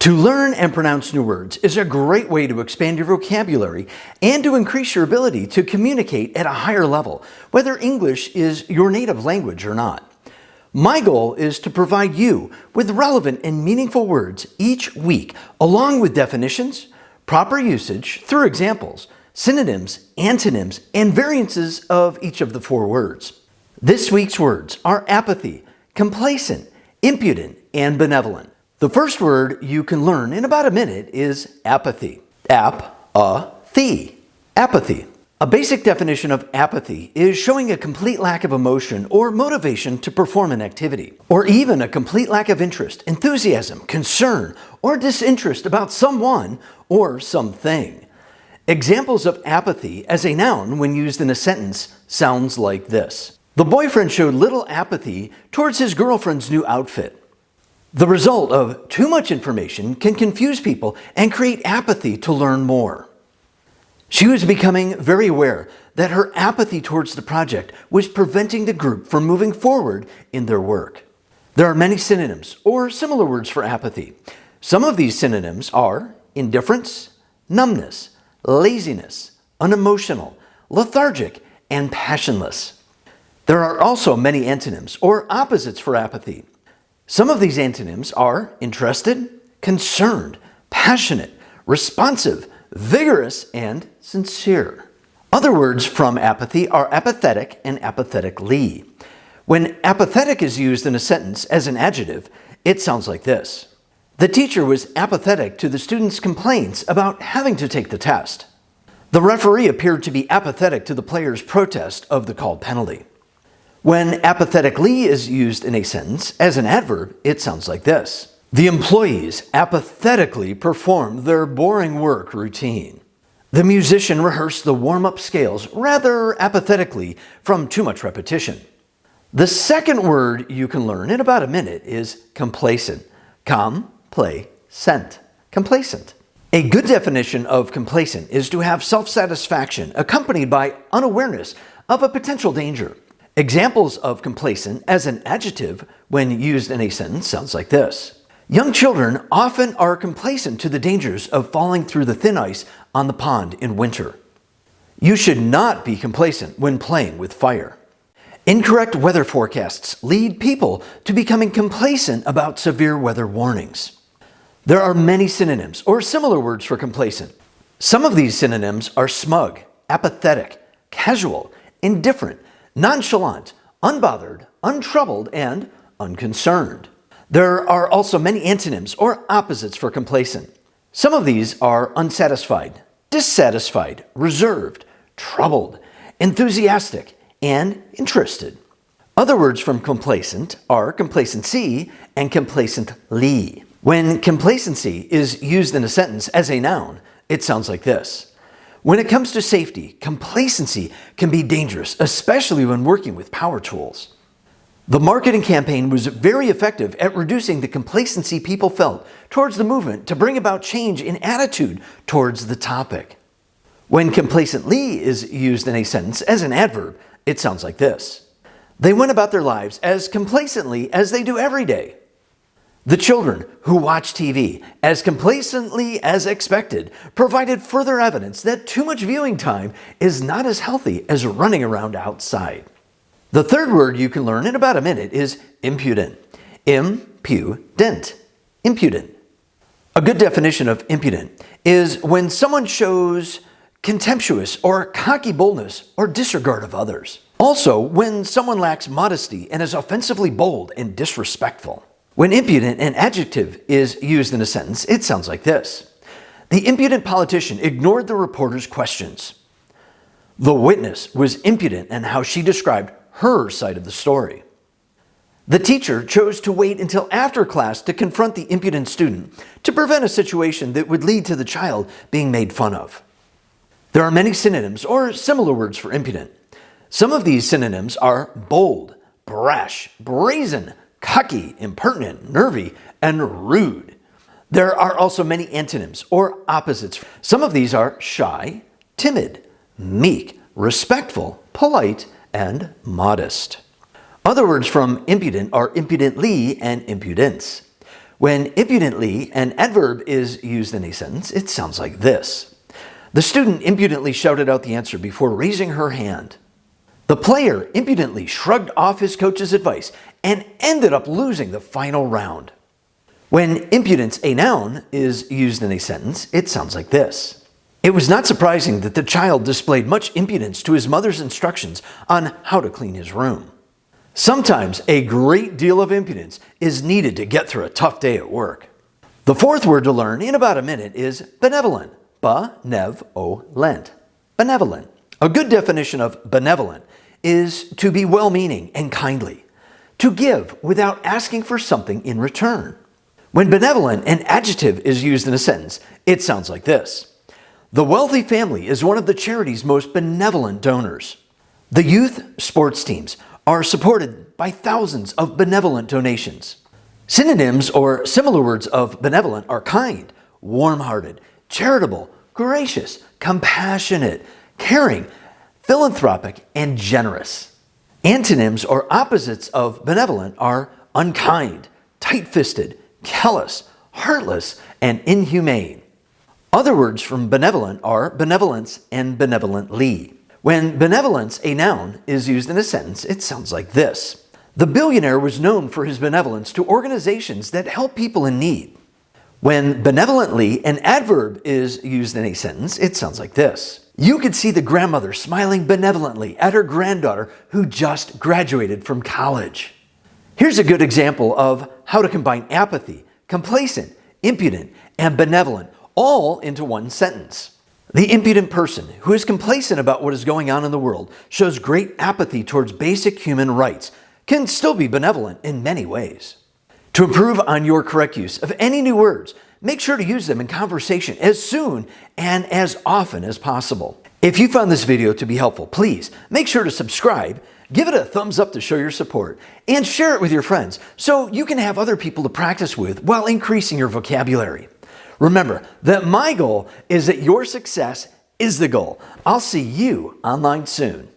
To learn and pronounce new words is a great way to expand your vocabulary and to increase your ability to communicate at a higher level, whether English is your native language or not. My goal is to provide you with relevant and meaningful words each week, along with definitions, proper usage through examples, synonyms, antonyms, and variances of each of the 4 words. This week's words are apathy, complacent, impudent, and benevolent. The first word you can learn in about a minute is apathy. Apathy. Apathy. A basic definition of apathy is showing a complete lack of emotion or motivation to perform an activity, or even a complete lack of interest, enthusiasm, concern, or disinterest about someone or something. Examples of apathy as a noun when used in a sentence sounds like this. The boyfriend showed little apathy towards his girlfriend's new outfit. The result of too much information can confuse people and create apathy to learn more. She was becoming very aware that her apathy towards the project was preventing the group from moving forward in their work. There are many synonyms or similar words for apathy. Some of these synonyms are indifference, numbness, laziness, unemotional, lethargic, and passionless. There are also many antonyms or opposites for apathy. Some of these antonyms are interested, concerned, passionate, responsive, vigorous, and sincere. Other words from apathy are apathetic and apathetically. When apathetic is used in a sentence as an adjective, it sounds like this. The teacher was apathetic to the students' complaints about having to take the test. The referee appeared to be apathetic to the players' protest of the called penalty. When apathetically is used in a sentence as an adverb, it sounds like this. The employees apathetically performed their boring work routine. The musician rehearsed the warm-up scales rather apathetically from too much repetition. The second word you can learn in about a minute is complacent. Complacent. Complacent. A good definition of complacent is to have self-satisfaction accompanied by unawareness of a potential danger. Examples of complacent as an adjective when used in a sentence sounds like this. Young children often are complacent to the dangers of falling through the thin ice on the pond in winter. You should not be complacent when playing with fire. Incorrect weather forecasts lead people to becoming complacent about severe weather warnings. There are many synonyms or similar words for complacent. Some of these synonyms are smug, apathetic, casual, indifferent, nonchalant, unbothered, untroubled, and unconcerned. There are also many antonyms or opposites for complacent. Some of these are unsatisfied, dissatisfied, reserved, troubled, enthusiastic, and interested. Other words from complacent are complacency and complacently. When complacency is used in a sentence as a noun, it sounds like this. When it comes to safety, complacency can be dangerous, especially when working with power tools. The marketing campaign was very effective at reducing the complacency people felt towards the movement to bring about change in attitude towards the topic. When complacently is used in a sentence as an adverb, it sounds like this. They went about their lives as complacently as they do every day. The children who watch TV as complacently as expected provided further evidence that too much viewing time is not as healthy as running around outside. The third word you can learn in about a minute is impudent. Impudent. Impudent. A good definition of impudent is when someone shows contemptuous or cocky boldness or disregard of others. Also, when someone lacks modesty and is offensively bold and disrespectful. When impudent, an adjective, is used in a sentence, it sounds like this. The impudent politician ignored the reporter's questions. The witness was impudent in how she described her side of the story. The teacher chose to wait until after class to confront the impudent student to prevent a situation that would lead to the child being made fun of. There are many synonyms or similar words for impudent. Some of these synonyms are bold, brash, brazen, cocky, impertinent, nervy, and rude. There are also many antonyms or opposites. Some of these are shy, timid, meek, respectful, polite, and modest. Other words from impudent are impudently and impudence. When impudently, an adverb, is used in a sentence, it sounds like this. The student impudently shouted out the answer before raising her hand. The player impudently shrugged off his coach's advice and ended up losing the final round. When impudence, a noun, is used in a sentence, it sounds like this. It was not surprising that the child displayed much impudence to his mother's instructions on how to clean his room. Sometimes a great deal of impudence is needed to get through a tough day at work. The fourth word to learn in about a minute is benevolent. Benevolent. Benevolent. A good definition of benevolent is to be well-meaning and kindly, to give without asking for something in return. When benevolent, an adjective, is used in a sentence, it sounds like this. The wealthy family is one of the charity's most benevolent donors. The youth sports teams are supported by thousands of benevolent donations. Synonyms or similar words of benevolent are kind, warm-hearted, charitable, gracious, compassionate, caring, philanthropic, and generous. Antonyms or opposites of benevolent are unkind, tight-fisted, callous, heartless, and inhumane. Other words from benevolent are benevolence and benevolently. When benevolence, a noun, is used in a sentence, it sounds like this. The billionaire was known for his benevolence to organizations that help people in need. When benevolently, an adverb, is used in a sentence, it sounds like this. You could see the grandmother smiling benevolently at her granddaughter who just graduated from college. Here's a good example of how to combine apathy, complacent, impudent, and benevolent all into one sentence. The impudent person who is complacent about what is going on in the world, shows great apathy towards basic human rights, can still be benevolent in many ways. To improve on your correct use of any new words, make sure to use them in conversation as soon and as often as possible. If you found this video to be helpful, please make sure to subscribe, give it a thumbs up to show your support, and share it with your friends so you can have other people to practice with while increasing your vocabulary. Remember that my goal is that your success is the goal. I'll see you online soon.